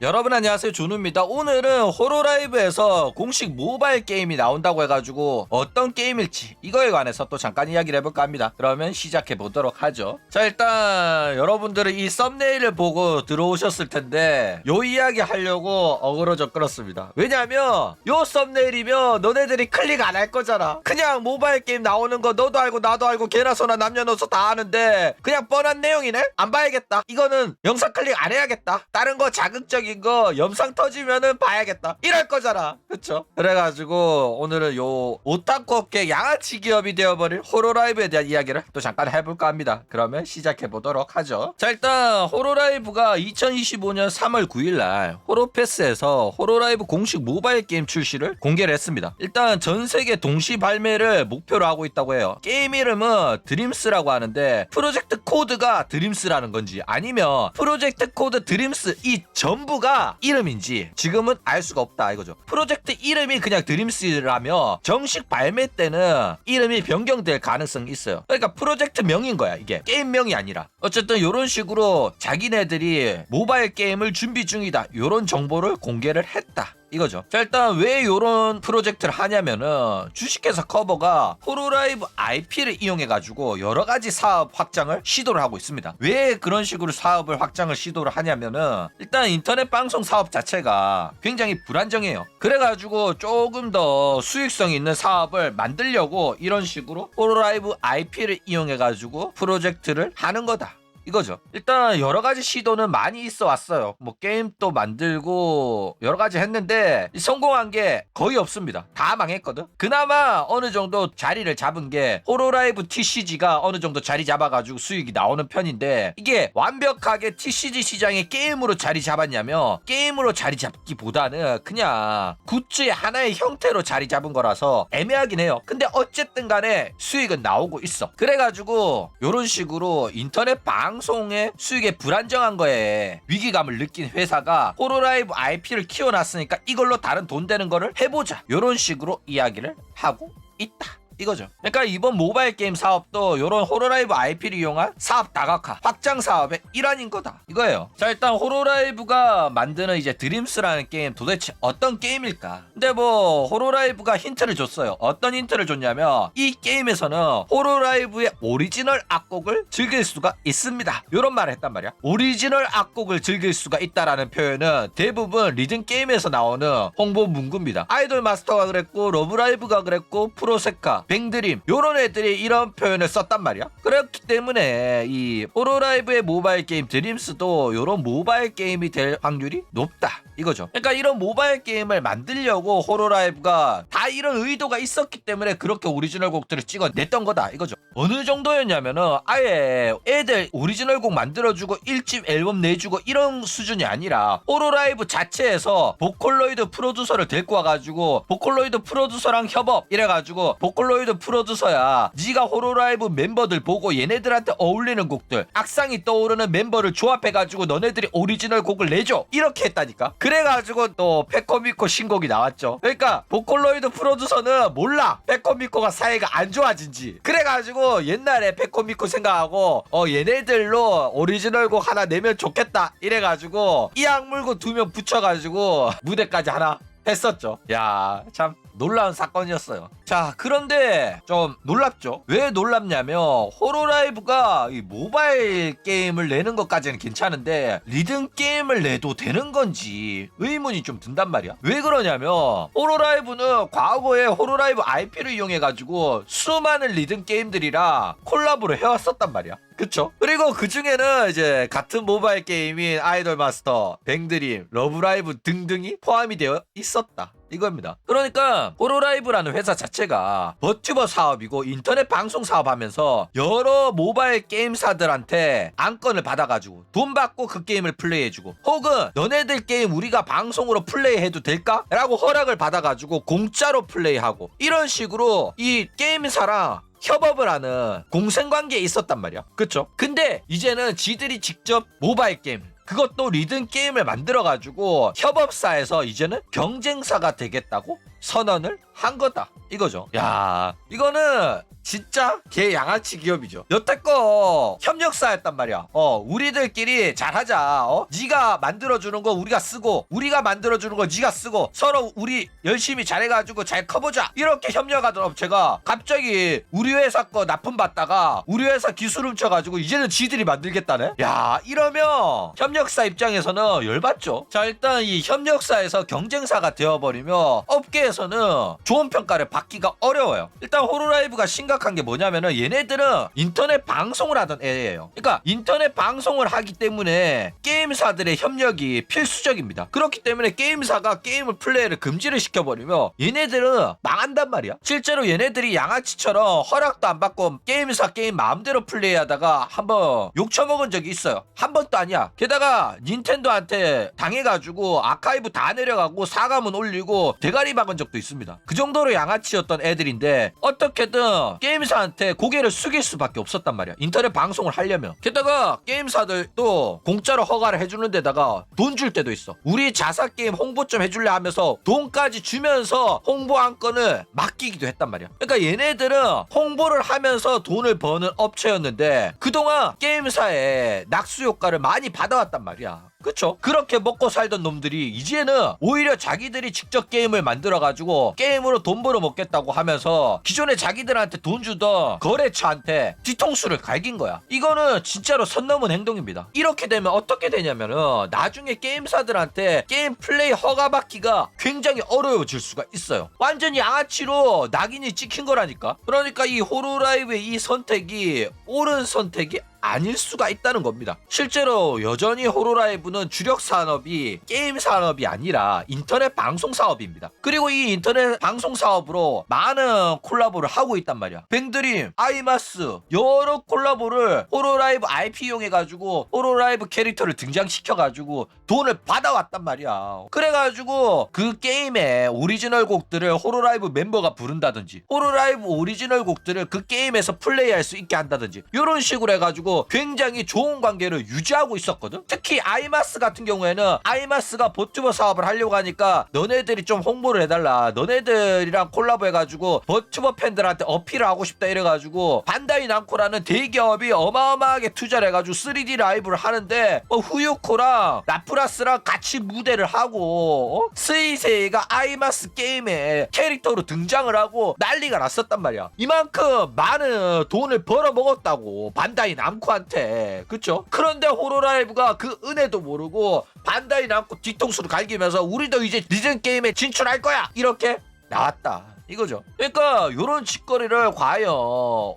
여러분 안녕하세요, 준우입니다. 오늘은 호로라이브에서 공식 모바일 게임이 나온다고 해가지고 어떤 게임일지 이거에 관해서 또 잠깐 이야기를 해볼까 합니다. 그러면 시작해보도록 하죠. 자, 일단 여러분들은 이 썸네일을 보고 들어오셨을 텐데 요 이야기 하려고 어그러져 끌었습니다. 왜냐면 요 썸네일이면 너네들이 클릭 안 할 거잖아. 그냥 모바일 게임 나오는 거 너도 알고 나도 알고 개나 소나 남녀노소 다 아는데 그냥 뻔한 내용이네? 안 봐야겠다. 이거는 영상 클릭 안 해야겠다. 다른 거 자극적인 거 영상 터지면은 봐야겠다 이럴 거잖아. 그쵸? 그래가지고 오늘은 요 오타쿠 업계 양아치 기업이 되어버릴 호로라이브에 대한 이야기를 또 잠깐 해볼까 합니다. 그러면 시작해보도록 하죠. 자, 일단 호로라이브가 2025년 3월 9일날 호로패스에서 호로라이브 공식 모바일 게임 출시를 공개를 했습니다. 일단 전세계 동시 발매를 목표로 하고 있다고 해요. 게임 이름은 드림스라고 하는데 프로젝트 코드가 드림스라는 건지 아니면 프로젝트 코드 드림스 이 전부가 이름인지 지금은 알 수가 없다 이거죠. 프로젝트 이름이 그냥 드림스라면 정식 발매 때는 이름이 변경될 가능성이 있어요. 그러니까 프로젝트 명인 거야, 이게 게임명이 아니라. 어쨌든 이런 식으로 자기네들이 모바일 게임을 준비 중이다 이런 정보를 공개를 했다 이거죠. 자, 일단 왜 요런 프로젝트를 하냐면은 주식회사 커버가 호로라이브 IP를 이용해가지고 여러가지 사업 확장을 시도를 하고 있습니다. 왜 그런 식으로 사업을 확장을 시도를 하냐면은 일단 인터넷 방송 사업 자체가 굉장히 불안정해요. 그래가지고 조금 더 수익성 있는 사업을 만들려고 이런 식으로 호로라이브 IP를 이용해가지고 프로젝트를 하는 거다 이거죠. 일단 여러가지 시도는 많이 있어 왔어요. 뭐 게임도 만들고 여러가지 했는데 성공한 게 거의 없습니다. 다 망했거든. 그나마 어느 정도 자리를 잡은 게 호로라이브 TCG가 어느 정도 자리 잡아가지고 수익이 나오는 편인데, 이게 완벽하게 TCG 시장에 게임으로 자리 잡았냐면 게임으로 자리 잡기보다는 그냥 굿즈의 하나의 형태로 자리 잡은 거라서 애매하긴 해요. 근데 어쨌든 간에 수익은 나오고 있어. 그래가지고 요런 식으로 인터넷 방송의 수익에 불안정한 거에 위기감을 느낀 회사가 호로라이브 IP를 키워놨으니까 이걸로 다른 돈 되는 거를 해보자 요런 식으로 이야기를 하고 있다 이거죠. 그러니까 이번 모바일 게임 사업도 이런 호로라이브 IP를 이용한 사업 다각화 확장 사업의 일환인 거다 이거예요. 자, 일단 호로라이브가 만드는 이제 드림스라는 게임 도대체 어떤 게임일까? 근데 뭐 호로라이브가 힌트를 줬어요. 어떤 힌트를 줬냐면 이 게임에서는 호로라이브의 오리지널 악곡을 즐길 수가 있습니다 이런 말을 했단 말이야. 오리지널 악곡을 즐길 수가 있다라는 표현은 대부분 리듬 게임에서 나오는 홍보 문구입니다. 아이돌 마스터가 그랬고 러브라이브가 그랬고 프로세카 뱅드림 요런 애들이 이런 표현을 썼단 말이야. 그렇기 때문에 이 호로라이브의 모바일 게임 드림스도 요런 모바일 게임이 될 확률이 높다 이거죠. 그러니까 이런 모바일 게임을 만들려고 호로라이브가 다 이런 의도가 있었기 때문에 그렇게 오리지널 곡들을 찍어냈던 거다 이거죠. 어느 정도였냐면은 아예 애들 오리지널 곡 만들어주고 1집 앨범 내주고 이런 수준이 아니라 호로라이브 자체에서 보컬로이드 프로듀서를 데리고 와가지고 보컬로이드 프로듀서랑 협업 이래가지고 보컬로이드 프로듀서야 네가 호로라이브 멤버들 보고 얘네들한테 어울리는 곡들 악상이 떠오르는 멤버를 조합해가지고 너네들이 오리지널 곡을 내줘 이렇게 했다니까. 그래가지고 또 페코미코 신곡이 나왔죠. 그러니까 보컬로이드 프로듀서는 몰라 페코미코가 사이가 안 좋아진지. 그래가지고 옛날에 페코미코 생각하고 얘네들로 오리지널 곡 하나 내면 좋겠다 이래가지고 이 악물고 2명 붙여가지고 무대까지 하나 했었죠. 야, 참 놀라운 사건이었어요. 자, 그런데 좀 놀랍죠? 왜 놀랍냐면 호로라이브가 이 모바일 게임을 내는 것까지는 괜찮은데 리듬 게임을 내도 되는 건지 의문이 좀 든단 말이야. 왜 그러냐면 호로라이브는 과거에 호로라이브 IP를 이용해가지고 수많은 리듬 게임들이랑 콜라보를 해왔었단 말이야. 그쵸? 그리고 그 중에는 이제 같은 모바일 게임인 아이돌 마스터, 뱅드림, 러브라이브 등등이 포함이 되어 있었다 이겁니다. 그러니까 호로라이브라는 회사 자체가 버튜버 사업이고 인터넷 방송 사업하면서 여러 모바일 게임사들한테 안건을 받아가지고 돈 받고 그 게임을 플레이해주고, 혹은 너네들 게임 우리가 방송으로 플레이해도 될까? 라고 허락을 받아가지고 공짜로 플레이하고 이런 식으로 이 게임사랑 협업을 하는 공생관계에 있었단 말이야. 그쵸? 근데 이제는 지들이 직접 모바일 게임 그것도 리듬 게임을 만들어가지고 협업사에서 이제는 경쟁사가 되겠다고 선언을 한 거다 이거죠. 야, 이거는 진짜 개 양아치 기업이죠. 여태껏 협력사였단 말이야. 우리들끼리 잘하자. 네가 만들어주는 거 우리가 쓰고, 우리가 만들어주는 거 네가 쓰고, 서로 우리 열심히 잘해가지고 잘 커보자. 이렇게 협력하던 업체가 갑자기 우리 회사 거 납품받다가 우리 회사 기술 훔쳐가지고 이제는 지들이 만들겠다네. 야, 이러면 협력사 입장에서는 열받죠. 자, 일단 이 협력사에서 경쟁사가 되어버리면 업계에서는 좋은 평가를 받기가 어려워요. 일단 호로라이브가 심각한 게 뭐냐면은 얘네들은 인터넷 방송을 하던 애예요. 그러니까 인터넷 방송을 하기 때문에 게임사들의 협력이 필수적입니다. 그렇기 때문에 게임사가 게임을 플레이를 금지를 시켜버리면 얘네들은 망한단 말이야. 실제로 얘네들이 양아치처럼 허락도 안 받고 게임사 게임 마음대로 플레이하다가 한번 욕 처먹은 적이 있어요. 한 번도 아니야. 게다가 닌텐도한테 당해가지고 아카이브 다 내려가고 사과문 올리고 대가리 박은 적도 있습니다. 그 정도로 양아치였던 애들인데 어떻게든 게임사한테 고개를 숙일 수밖에 없었단 말이야. 인터넷 방송을 하려면. 게다가 게임사들도 공짜로 허가를 해주는 데다가 돈 줄 때도 있어. 우리 자사 게임 홍보 좀 해줄래 하면서 돈까지 주면서 홍보 한 건을 맡기기도 했단 말이야. 그러니까 얘네들은 홍보를 하면서 돈을 버는 업체였는데 그동안 게임사의 낙수 효과를 많이 받아왔단 말이야. 그쵸? 그렇게 먹고 살던 놈들이 이제는 오히려 자기들이 직접 게임을 만들어가지고 게임으로 돈 벌어 먹겠다고 하면서 기존에 자기들한테 돈 주던 거래처한테 뒤통수를 갈긴 거야. 이거는 진짜로 선 넘은 행동입니다. 이렇게 되면 어떻게 되냐면은 나중에 게임사들한테 게임 플레이 허가 받기가 굉장히 어려워질 수가 있어요. 완전히 양아치로 낙인이 찍힌 거라니까. 그러니까 이 호로라이브의 이 선택이 옳은 선택이 아닐 수가 있다는 겁니다. 실제로 여전히 호로라이브는 주력 산업이 게임 산업이 아니라 인터넷 방송 사업입니다. 그리고 이 인터넷 방송 사업으로 많은 콜라보를 하고 있단 말이야. 뱅드림, 아이마스 여러 콜라보를 호로라이브 IP 이용해가지고 호로라이브 캐릭터를 등장시켜가지고 돈을 받아왔단 말이야. 그래가지고 그 게임의 오리지널 곡들을 호로라이브 멤버가 부른다든지 호로라이브 오리지널 곡들을 그 게임에서 플레이할 수 있게 한다든지 이런 식으로 해가지고 굉장히 좋은 관계를 유지하고 있었거든. 특히 아이마스 같은 경우에는 아이마스가 버튜버 사업을 하려고 하니까 너네들이 좀 홍보를 해달라. 너네들이랑 콜라보 해가지고 버튜버 팬들한테 어필을 하고 싶다 이래가지고 반다이 남코라는 대기업이 어마어마하게 투자를 해가지고 3D 라이브를 하는데 후유코랑 라프라스랑 같이 무대를 하고 스이세이가 아이마스 게임에 캐릭터로 등장을 하고 난리가 났었단 말이야. 이만큼 많은 돈을 벌어먹었다고 반다이 남코한테. 그쵸? 그런데 호로라이브가 그 은혜도 모르고 반다이 남코 뒤통수를 갈기면서 우리도 이제 리즌 게임에 진출할 거야 이렇게 나왔다 이거죠. 그러니까 요런 짓거리를 과연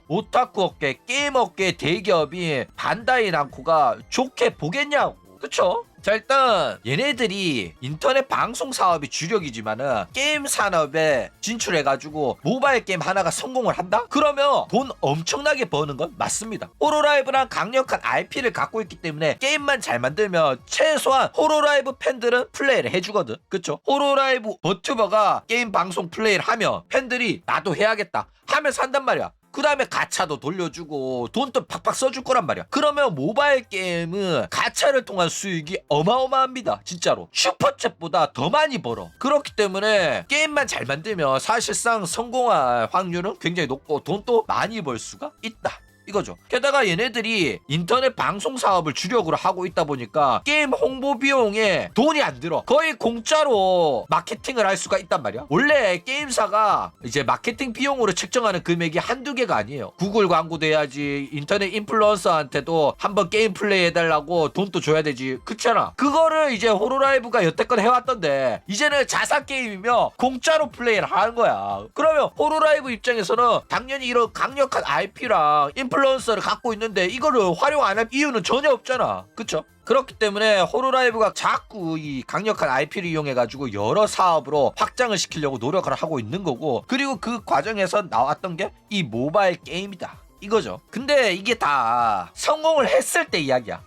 오타쿠 업계 게임 업계 대기업인 반다이 남코가 좋게 보겠냐고. 그쵸? 자, 일단 얘네들이 인터넷 방송 사업이 주력이지만은 게임 산업에 진출해가지고 모바일 게임 하나가 성공을 한다? 그러면 돈 엄청나게 버는 건 맞습니다. 호로라이브랑 강력한 IP를 갖고 있기 때문에 게임만 잘 만들면 최소한 호로라이브 팬들은 플레이를 해주거든. 그쵸? 호로라이브 버튜버가 게임 방송 플레이를 하면 팬들이 나도 해야겠다 하면서 한단 말이야. 그 다음에 가차도 돌려주고 돈도 팍팍 써줄 거란 말이야. 그러면 모바일 게임은 가차를 통한 수익이 어마어마합니다. 진짜로 슈퍼챗보다 더 많이 벌어. 그렇기 때문에 게임만 잘 만들면 사실상 성공할 확률은 굉장히 높고 돈도 많이 벌 수가 있다 이거죠. 게다가 얘네들이 인터넷 방송 사업을 주력으로 하고 있다 보니까 게임 홍보 비용에 돈이 안 들어. 거의 공짜로 마케팅을 할 수가 있단 말이야. 원래 게임사가 이제 마케팅 비용으로 책정하는 금액이 한두 개가 아니에요. 구글 광고도 해야지, 인터넷 인플루언서한테도 한번 게임 플레이 해달라고 돈도 줘야 되지. 그렇잖아. 그거를 이제 호로라이브가 여태껏 해왔던데 이제는 자사 게임이면 공짜로 플레이를 하는 거야. 그러면 호로라이브 입장에서는 당연히 이런 강력한 IP랑 인플루언서를 갖고 있는데 이거를 활용 안 할 이유는 전혀 없잖아. 그쵸? 그렇기 때문에 호로라이브가 자꾸 이 강력한 IP를 이용해가지고 여러 사업으로 확장을 시키려고 노력을 하고 있는 거고, 그리고 그 과정에서 나왔던 게 이 모바일 게임이다 이거죠. 근데 이게 다 성공을 했을 때 이야기야.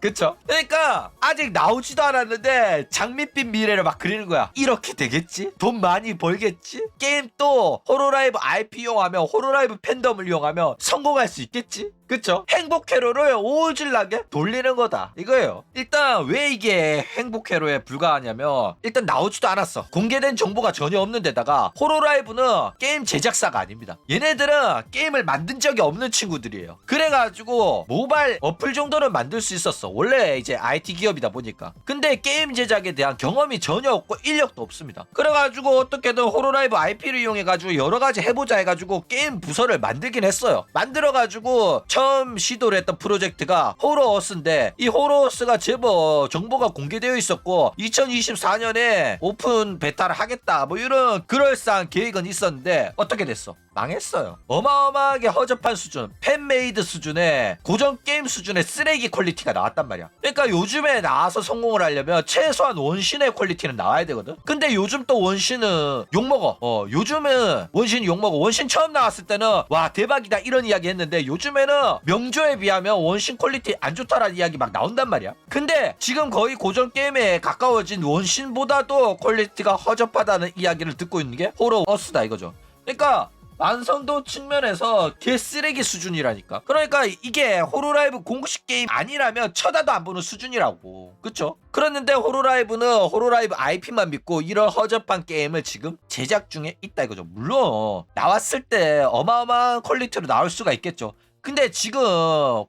그쵸? 그러니까 아직 나오지도 않았는데 장밋빛 미래를 막 그리는 거야. 이렇게 되겠지? 돈 많이 벌겠지? 게임 또 호로라이브 IP 이용하면, 호로라이브 팬덤을 이용하면 성공할 수 있겠지? 그쵸? 행복 회로를 오질나게 돌리는 거다 이거예요. 일단 왜 이게 행복 회로에 불과하냐면 일단 나오지도 않았어. 공개된 정보가 전혀 없는 데다가 호로라이브는 게임 제작사가 아닙니다. 얘네들은 게임을 만든 적이 없는 친구들이에요. 그래가지고 모바일 어플 정도는 만들 수 있었어. 원래 이제 IT 기업이다 보니까. 근데 게임 제작에 대한 경험이 전혀 없고 인력도 없습니다. 그래가지고 어떻게든 호로라이브 IP를 이용해가지고 여러가지 해보자 해가지고 게임 부서를 만들긴 했어요. 만들어가지고 처음 시도를 했던 프로젝트가 호러어스인데 이 호러어스가 제법 정보가 공개되어 있었고 2024년에 오픈 베타를 하겠다 뭐 이런 그럴싸한 계획은 있었는데 어떻게 됐어? 망했어요. 어마어마하게 허접한 수준, 팬메이드 수준의 고전 게임 수준의 쓰레기 퀄리티가 나왔단 말이야. 그러니까 요즘에 나와서 성공을 하려면 최소한 원신의 퀄리티는 나와야 되거든. 근데 요즘 또 원신은 욕먹어. 요즘은 원신이 욕먹어. 원신 처음 나왔을 때는 와 대박이다 이런 이야기 했는데 요즘에는 명조에 비하면 원신 퀄리티 안 좋다라는 이야기 막 나온단 말이야. 근데 지금 거의 고전 게임에 가까워진 원신보다도 퀄리티가 허접하다는 이야기를 듣고 있는 게 호러어스다 이거죠. 그러니까 완성도 측면에서 개쓰레기 수준이라니까. 그러니까 이게 호로라이브 공식 게임 아니라면 쳐다도 안 보는 수준이라고. 그쵸? 그랬는데 호로라이브는 호로라이브 IP만 믿고 이런 허접한 게임을 지금 제작 중에 있다 이거죠. 물론 나왔을 때 어마어마한 퀄리티로 나올 수가 있겠죠. 근데 지금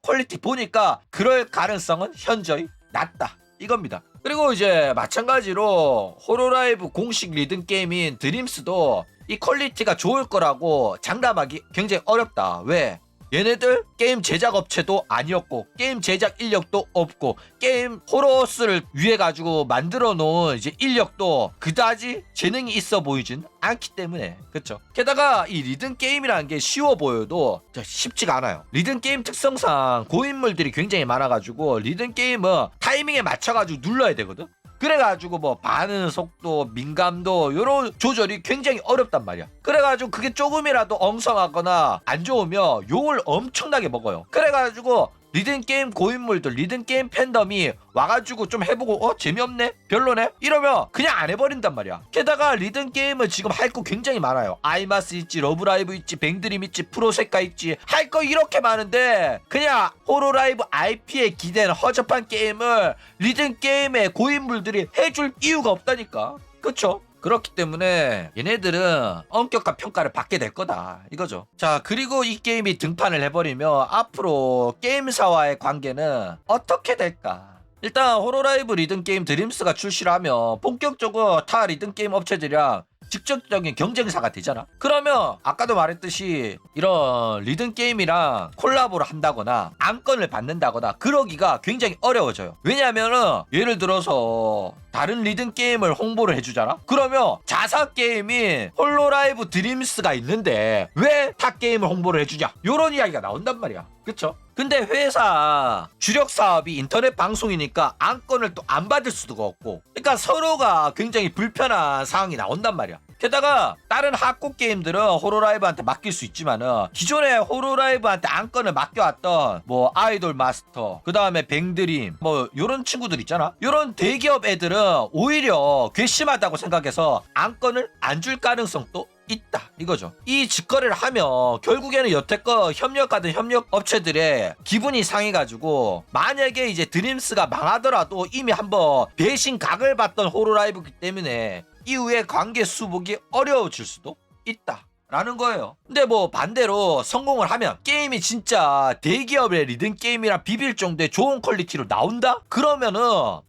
퀄리티 보니까 그럴 가능성은 현저히 낮다 이겁니다. 그리고 이제 마찬가지로 호로라이브 공식 리듬 게임인 드림스도 이 퀄리티가 좋을 거라고 장담하기 굉장히 어렵다. 왜? 얘네들 게임 제작 업체도 아니었고 게임 제작 인력도 없고 게임 호러스를 위해 가지고 만들어 놓은 이제 인력도 그다지 재능이 있어 보이진 않기 때문에. 그쵸? 게다가 이 리듬 게임이라는 게 쉬워 보여도 쉽지가 않아요. 리듬 게임 특성상 고인물들이 굉장히 많아가지고 리듬 게임은 타이밍에 맞춰가지고 눌러야 되거든. 그래가지고 뭐 반응 속도, 민감도 요런 조절이 굉장히 어렵단 말이야. 그래가지고 그게 조금이라도 엉성하거나 안 좋으면 욕을 엄청나게 먹어요. 그래가지고 리듬게임 고인물들, 리듬게임 팬덤이 와가지고 좀 해보고 재미없네? 별로네? 이러면 그냥 안 해버린단 말이야. 게다가 리듬게임은 지금 할 거 굉장히 많아요. 아이마스 있지, 러브라이브 있지, 뱅드림 있지, 프로세카 있지, 할 거 이렇게 많은데 그냥 호로라이브 IP에 기댄 허접한 게임을 리듬게임의 고인물들이 해줄 이유가 없다니까. 그쵸? 그렇기 때문에 얘네들은 엄격한 평가를 받게 될 거다 이거죠. 자, 그리고 이 게임이 등판을 해버리면 앞으로 게임사와의 관계는 어떻게 될까? 일단 호로라이브 리듬게임 드림스가 출시를 하면 본격적으로 타 리듬게임 업체들이랑 직접적인 경쟁사가 되잖아. 그러면 아까도 말했듯이 이런 리듬게임이랑 콜라보를 한다거나 안건을 받는다거나 그러기가 굉장히 어려워져요. 왜냐면은 예를 들어서 다른 리듬게임을 홍보를 해주잖아. 그러면 자사 게임인 홀로라이브 드림스가 있는데 왜 타 게임을 홍보를 해주냐, 요런 이야기가 나온단 말이야. 그쵸? 근데 회사 주력 사업이 인터넷 방송이니까 안건을 또 안 받을 수도 없고, 그러니까 서로가 굉장히 불편한 상황이 나온단 말이야. 게다가 다른 핫core 게임들은 호로라이브한테 맡길 수 있지만은 기존에 호로라이브한테 안건을 맡겨왔던 뭐 아이돌 마스터, 그 다음에 뱅드림 뭐 요런 친구들 있잖아. 요런 대기업 애들은 오히려 괘씸하다고 생각해서 안건을 안 줄 가능성도 있다 이거죠. 이 직거래를 하면 결국에는 여태껏 협력하던 협력 업체들의 기분이 상해가지고 만약에 이제 드림스가 망하더라도 이미 한번 배신 각을 받던 호로라이브이기 때문에 이후에 관계 수복이 어려워질 수도 있다 라는 거예요. 근데 뭐 반대로 성공을 하면 게임이 진짜 대기업의 리듬 게임이랑 비빌 정도의 좋은 퀄리티로 나온다? 그러면은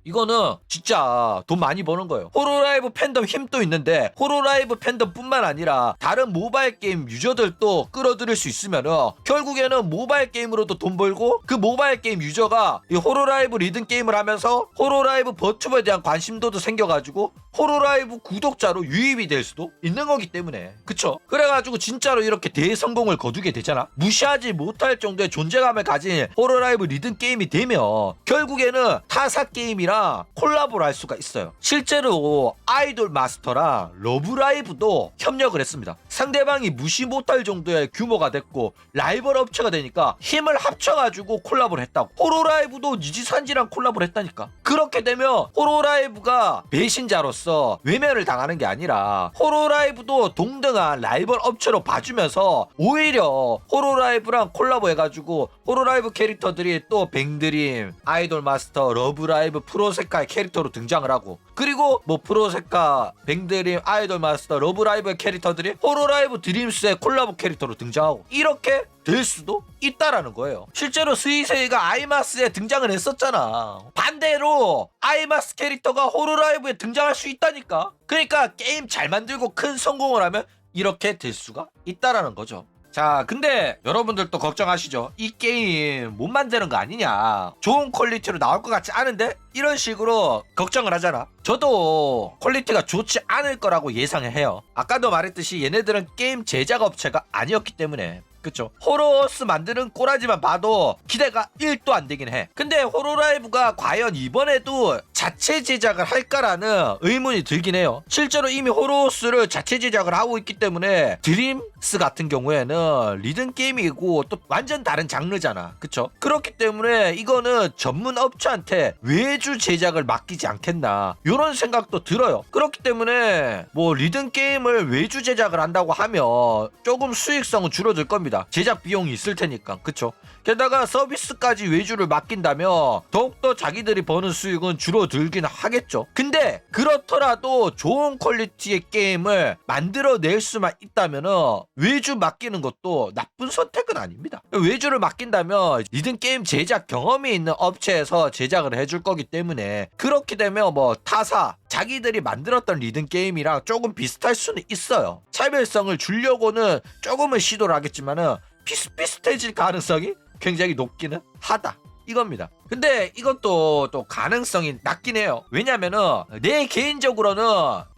이거는 진짜 돈 많이 버는 거예요. 호로라이브 팬덤 힘도 있는데 호로라이브 팬덤 뿐만 아니라 다른 모바일 게임 유저들도 끌어들일 수 있으면은 결국에는 모바일 게임으로도 돈 벌고 그 모바일 게임 유저가 이 호로라이브 리듬 게임을 하면서 호로라이브 버튜버에 대한 관심도도 생겨가지고 호로라이브 구독자로 유입이 될 수도 있는 거기 때문에. 그쵸? 그래가지고 진짜로 이렇게 대성공을 거두게 되잖아. 무시하지 못할 정도의 존재감을 가진 호로라이브 리듬 게임이 되면 결국에는 타사 게임이랑 콜라보를 할 수가 있어요. 실제로 아이돌 마스터랑 러브라이브도 협력을 했습니다. 상대방이 무시 못할 정도의 규모가 됐고 라이벌 업체가 되니까 힘을 합쳐가지고 콜라보를 했다고. 호로라이브도 니지산지랑 콜라보를 했다니까. 그렇게 되면 호로라이브가 배신자로서 외면을 당하는 게 아니라 호로라이브도 동등한 라이벌 업체로 봐주면서 오히려 호로라이브랑 콜라보 해가지고 호로라이브 캐릭터들이 또 뱅드림, 아이돌 마스터, 러브라이브, 프로세카의 캐릭터로 등장을 하고, 그리고 뭐 프로세카, 뱅드림, 아이돌 마스터, 러브라이브의 캐릭터들이 호로라이브 드림스의 콜라보 캐릭터로 등장하고, 이렇게 될 수도 있다라는 거예요. 실제로 스이세이가 아이마스에 등장을 했었잖아. 반대로 아이마스 캐릭터가 호로라이브에 등장할 수 있다니까. 그러니까 게임 잘 만들고 큰 성공을 하면 이렇게 될 수가 있다라는 거죠. 자, 근데 여러분들도 걱정하시죠? 이 게임 못 만드는 거 아니냐, 좋은 퀄리티로 나올 것 같지 않은데? 이런 식으로 걱정을 하잖아. 저도 퀄리티가 좋지 않을 거라고 예상을 해요. 아까도 말했듯이 얘네들은 게임 제작 업체가 아니었기 때문에. 그쵸? 호로스 만드는 꼬라지만 봐도 기대가 1도 안 되긴 해. 근데 호로라이브가 과연 이번에도 자체 제작을 할까라는 의문이 들긴 해요. 실제로 이미 호로스를 자체 제작을 하고 있기 때문에 드림스 같은 경우에는 리듬 게임이고 또 완전 다른 장르잖아. 그쵸? 그렇기 때문에 이거는 전문 업체한테 외주 제작을 맡기지 않겠나, 이런 생각도 들어요. 그렇기 때문에 뭐 리듬 게임을 외주 제작을 한다고 하면 조금 수익성은 줄어들 겁니다. 제작 비용이 있을 테니까. 그쵸? 게다가 서비스까지 외주를 맡긴다면 더욱더 자기들이 버는 수익은 줄어들긴 하겠죠. 근데 그렇더라도 좋은 퀄리티의 게임을 만들어낼 수만 있다면 외주 맡기는 것도 나쁜 선택은 아닙니다. 외주를 맡긴다면 리듬 게임 제작 경험이 있는 업체에서 제작을 해줄 거기 때문에, 그렇게 되면 뭐 타사, 자기들이 만들었던 리듬 게임이랑 조금 비슷할 수는 있어요. 차별성을 주려고는 조금은 시도를 하겠지만은 비슷비슷해질 가능성이 굉장히 높기는 하다, 이겁니다. 근데 이것도 또 가능성이 낮긴 해요. 왜냐면은 내 개인적으로는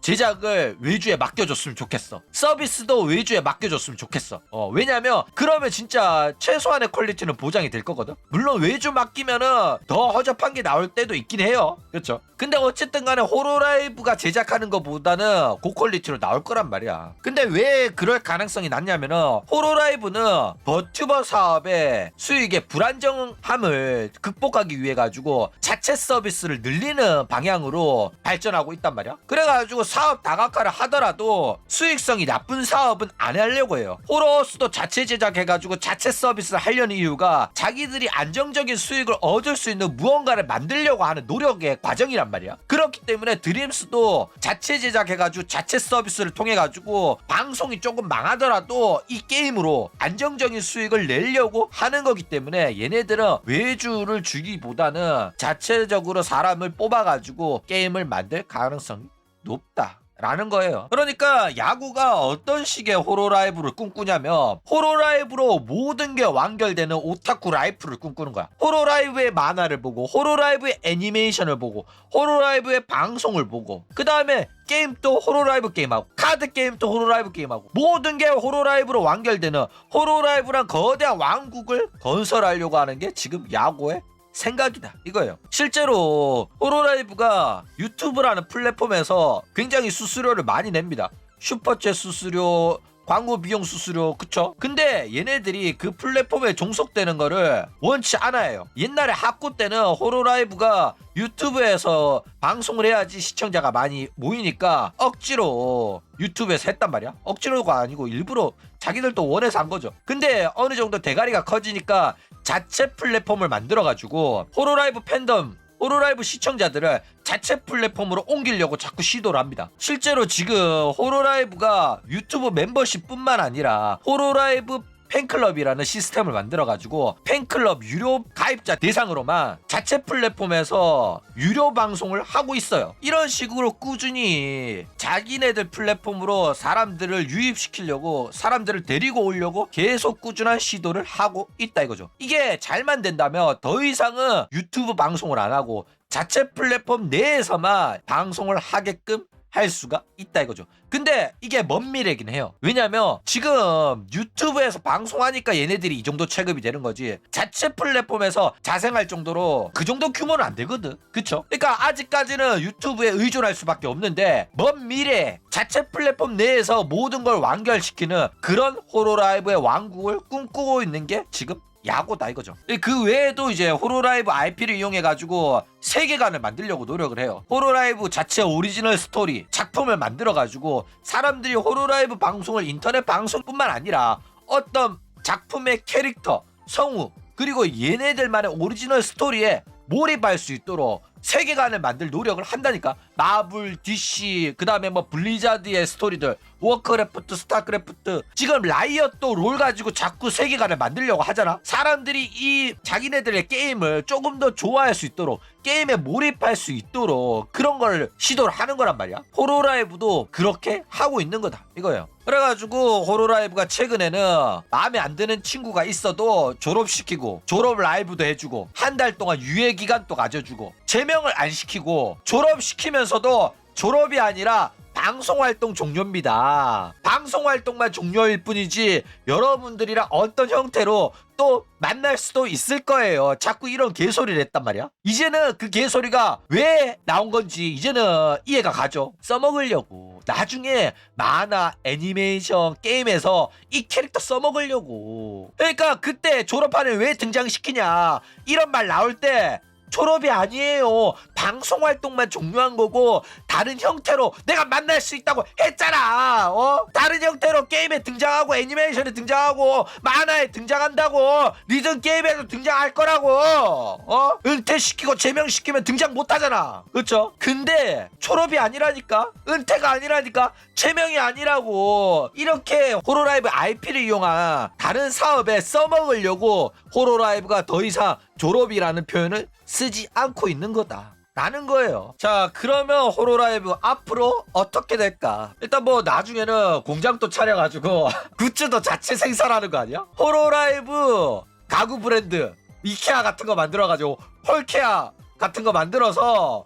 제작을 외주에 맡겨줬으면 좋겠어. 서비스도 외주에 맡겨줬으면 좋겠어. 왜냐면 그러면 진짜 최소한의 퀄리티는 보장이 될 거거든. 물론 외주 맡기면은 더 허접한 게 나올 때도 있긴 해요. 그렇죠? 근데 어쨌든 간에 호로라이브가 제작하는 것보다는 고퀄리티로 나올 거란 말이야. 근데 왜 그럴 가능성이 낮냐면은 호로라이브는 버튜버 사업의 수익의 불안정함을 극복하기 위해 가지고 자체 서비스를 늘리는 방향으로 발전하고 있단 말이야. 그래가지고 사업 다각화를 하더라도 수익성이 나쁜 사업은 안 하려고 해요. 호로스도 자체 제작해가지고 자체 서비스를 하려는 이유가 자기들이 안정적인 수익을 얻을 수 있는 무언가를 만들려고 하는 노력의 과정이란 말이야. 그렇기 때문에 드림스도 자체 제작해가지고 자체 서비스를 통해가지고 방송이 조금 망하더라도 이 게임으로 안정적인 수익을 내려고 하는 거기 때문에 얘네들은 외주를 주기보다는 자체적으로 사람을 뽑아가지고 게임을 만들 가능성이 높다 라는 거예요. 그러니까 야구가 어떤 식의 호로라이브를 꿈꾸냐면 호로라이브로 모든 게 완결되는 오타쿠 라이프를 꿈꾸는 거야. 호로라이브의 만화를 보고, 호로라이브의 애니메이션을 보고, 호로라이브의 방송을 보고, 그 다음에 게임도 호로라이브 게임하고, 카드 게임도 호로라이브 게임하고, 모든 게 호로라이브로 완결되는 호로라이브란 거대한 왕국을 건설하려고 하는 게 지금 야구의 생각이다, 이거예요. 실제로 호로라이브가 유튜브라는 플랫폼에서 굉장히 수수료를 많이 냅니다. 슈퍼챗 수수료, 광고 비용 수수료, 그쵸? 근데 얘네들이 그 플랫폼에 종속되는 거를 원치 않아요. 옛날에 학고 때는 호로라이브가 유튜브에서 방송을 해야지 시청자가 많이 모이니까 억지로 유튜브에서 했단 말이야. 억지로가 아니고 일부러 자기들도 원해서 한 거죠. 근데 어느 정도 대가리가 커지니까 자체 플랫폼을 만들어가지고 호로라이브 팬덤, 호로라이브 시청자들을 자체 플랫폼으로 옮기려고 자꾸 시도를 합니다. 실제로 지금 호로라이브가 유튜브 멤버십 뿐만 아니라 호로라이브 팬클럽이라는 시스템을 만들어가지고 팬클럽 유료 가입자 대상으로만 자체 플랫폼에서 유료 방송을 하고 있어요. 이런 식으로 꾸준히 자기네들 플랫폼으로 사람들을 유입시키려고, 사람들을 데리고 오려고 계속 꾸준한 시도를 하고 있다 이거죠. 이게 잘만 된다면 더 이상은 유튜브 방송을 안 하고 자체 플랫폼 내에서만 방송을 하게끔 할 수가 있다 이거죠. 근데 이게 먼 미래긴 해요. 왜냐면 지금 유튜브에서 방송하니까 얘네들이 이 정도 체급이 되는 거지, 자체 플랫폼에서 자생할 정도로 그 정도 규모는 안 되거든. 그쵸? 그러니까 아직까지는 유튜브에 의존할 수밖에 없는데, 먼 미래 자체 플랫폼 내에서 모든 걸 완결시키는 그런 호로라이브의 왕국을 꿈꾸고 있는 게 지금 야구다 이거죠. 그 외에도 이제 호로라이브 IP를 이용해 가지고 세계관을 만들려고 노력을 해요. 호로라이브 자체 오리지널 스토리 작품을 만들어 가지고 사람들이 호로라이브 방송을 인터넷 방송뿐만 아니라 어떤 작품의 캐릭터, 성우, 그리고 얘네들만의 오리지널 스토리에 몰입할 수 있도록 세계관을 만들 노력을 한다니까. 마블, DC, 그 다음에 뭐 블리자드의 스토리들, 워크래프트, 스타크래프트, 지금 라이엇도 롤 가지고 자꾸 세계관을 만들려고 하잖아. 사람들이 이 자기네들의 게임을 조금 더 좋아할 수 있도록, 게임에 몰입할 수 있도록 그런 걸 시도를 하는 거란 말이야. 호로라이브도 그렇게 하고 있는 거다 이거예요. 그래가지고 호로라이브가 최근에는 마음에 안 드는 친구가 있어도 졸업시키고, 졸업 라이브도 해주고, 한 달 동안 유예 기간도 가져주고, 제명을 안 시키고, 졸업시키면서도 졸업이 아니라 방송활동 종료입니다. 방송활동만 종료일 뿐이지 여러분들이랑 어떤 형태로 또 만날 수도 있을 거예요. 자꾸 이런 개소리를 했단 말이야. 이제는 그 개소리가 왜 나온 건지 이제는 이해가 가죠. 써먹으려고. 나중에 만화, 애니메이션, 게임에서 이 캐릭터 써먹으려고. 그러니까 그때 졸업하는 왜 등장시키냐, 이런 말 나올 때 졸업이 아니에요. 방송 활동만 종료한 거고, 다른 형태로 내가 만날 수 있다고 했잖아. 다른 형태로 게임에 등장하고, 애니메이션에 등장하고, 만화에 등장한다고. 리듬 게임에도 등장할 거라고. 은퇴시키고 제명시키면 등장 못 하잖아. 그렇죠? 근데 졸업이 아니라니까, 은퇴가 아니라니까, 제명이 아니라고. 이렇게 호로라이브 IP를 이용한 다른 사업에 써먹으려고 호로라이브가 더 이상 졸업이라는 표현을 쓰지 않고 있는 거다 라는 거예요. 자, 그러면 호로라이브 앞으로 어떻게 될까? 일단 뭐 나중에는 공장도 차려가지고 굿즈도 자체 생산하는 거 아니야? 호로라이브 가구 브랜드 이케아 같은 거 만들어가지고 홀케아 같은 거 만들어서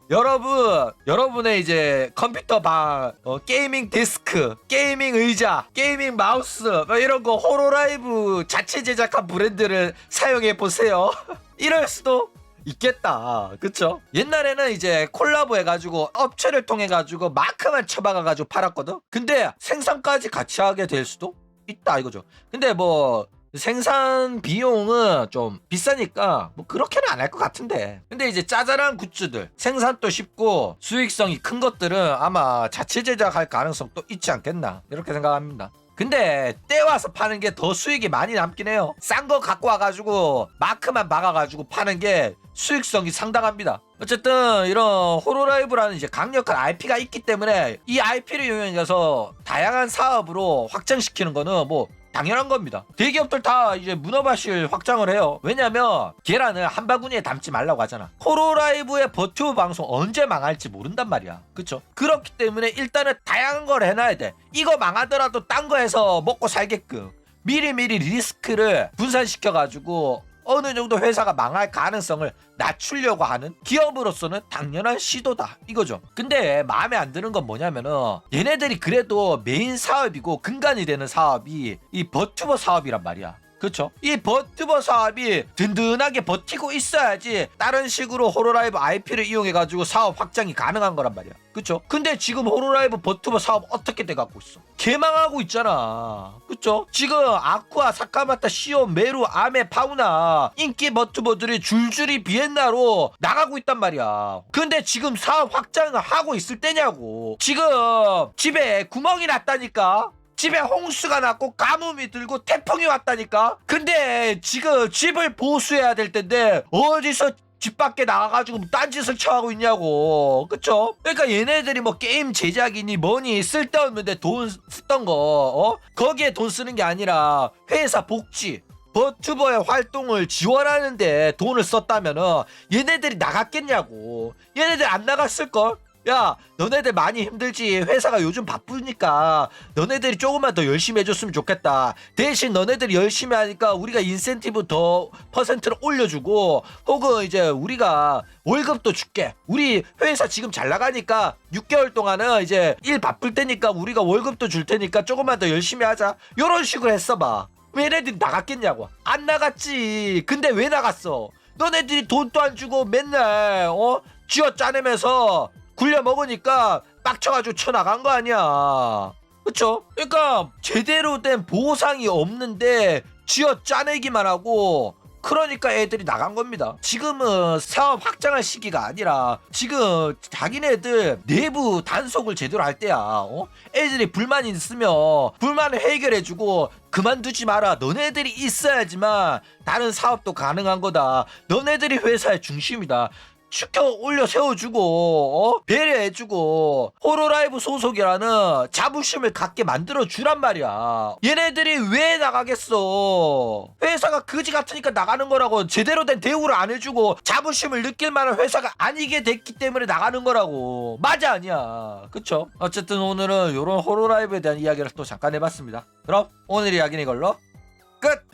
여러분의 이제 컴퓨터 방, 게이밍 데스크, 게이밍 의자, 게이밍 마우스, 뭐 이런 거 호로라이브 자체 제작한 브랜드를 사용해 보세요. 이럴 수도 있겠다. 그쵸? 옛날에는 이제 콜라보 해가지고 업체를 통해 가지고 마크만 쳐박아가지고 팔았거든. 근데 생산까지 같이 하게 될 수도 있다 이거죠. 근데 뭐 생산 비용은 좀 비싸니까 뭐 그렇게는 안 할 것 같은데, 근데 이제 짜잘한 굿즈들, 생산도 쉽고 수익성이 큰 것들은 아마 자체 제작할 가능성도 있지 않겠나 이렇게 생각합니다. 근데 때 와서 파는 게 더 수익이 많이 남긴 해요. 싼 거 갖고 와가지고 마크만 박아가지고 파는 게 수익성이 상당합니다. 어쨌든 이런 호로라이브라는 이제 강력한 IP가 있기 때문에 이 IP를 이용해서 다양한 사업으로 확장시키는 거는 뭐 당연한 겁니다. 대기업들 다 이제 문어발실 확장을 해요. 왜냐면 계란을 한 바구니에 담지 말라고 하잖아. 호로라이브의 버튜브 방송 언제 망할지 모른단 말이야. 그쵸? 그렇기 때문에 일단은 다양한 걸 해놔야 돼. 이거 망하더라도 딴 거 해서 먹고 살게끔 미리미리 리스크를 분산시켜가지고 어느 정도 회사가 망할 가능성을 낮추려고 하는 기업으로서는 당연한 시도다 이거죠. 근데 마음에 안 드는 건 뭐냐면은 얘네들이 그래도 메인 사업이고 근간이 되는 사업이 이 버튜버 사업이란 말이야. 그렇죠? 이 버튜버 사업이 든든하게 버티고 있어야지 다른 식으로 호로라이브 IP를 이용해가지고 사업 확장이 가능한 거란 말이야. 그쵸? 근데 지금 호로라이브 버튜버 사업 어떻게 돼갖고 있어? 개망하고 있잖아. 그쵸? 지금 아쿠아, 사카마타, 시온, 메루, 아메, 파우나 인기 버튜버들이 줄줄이 비엔나로 나가고 있단 말이야. 근데 지금 사업 확장을 하고 있을 때냐고. 지금 집에 구멍이 났다니까? 집에 홍수가 났고 가뭄이 들고 태풍이 왔다니까. 근데 지금 집을 보수해야 될 텐데 어디서 집 밖에 나가가지고 딴짓을 쳐하고 있냐고. 그쵸? 그러니까 얘네들이 뭐 게임 제작이니 뭐니 쓸데없는데 돈 쓰던 거 거기에 돈 쓰는 게 아니라 회사 복지, 버튜버의 활동을 지원하는데 돈을 썼다면은 얘네들이 나갔겠냐고. 얘네들 안 나갔을걸? 야, 너네들 많이 힘들지. 회사가 요즘 바쁘니까 너네들이 조금만 더 열심히 해줬으면 좋겠다. 대신 너네들이 열심히 하니까 우리가 인센티브 더 퍼센트를 올려주고, 혹은 이제 우리가 월급도 줄게. 우리 회사 지금 잘 나가니까 6개월 동안은 이제 일 바쁠 테니까 우리가 월급도 줄 테니까 조금만 더 열심히 하자. 요런 식으로 했어봐. 왜 얘네들이 나갔겠냐고. 안 나갔지. 근데 왜 나갔어? 너네들이 돈도 안 주고 맨날 쥐어 짜내면서 굴려 먹으니까 빡쳐가지고 쳐나간 거 아니야. 그쵸? 그러니까 제대로 된 보상이 없는데 쥐어 짜내기만 하고, 그러니까 애들이 나간 겁니다. 지금은 사업 확장할 시기가 아니라 지금 자기네들 내부 단속을 제대로 할 때야. 애들이 불만이 있으면 불만을 해결해주고 그만두지 마라. 너네들이 있어야지만 다른 사업도 가능한 거다. 너네들이 회사의 중심이다. 축켜 올려 세워주고 배려해주고 호로라이브 소속이라는 자부심을 갖게 만들어 주란 말이야. 얘네들이 왜 나가겠어? 회사가 그지 같으니까 나가는 거라고. 제대로 된 대우를 안 해주고 자부심을 느낄 만한 회사가 아니게 됐기 때문에 나가는 거라고. 맞아 아니야. 그쵸? 어쨌든 오늘은 이런 호로라이브에 대한 이야기를 또 잠깐 해봤습니다. 그럼 오늘 이야기는 이걸로 끝!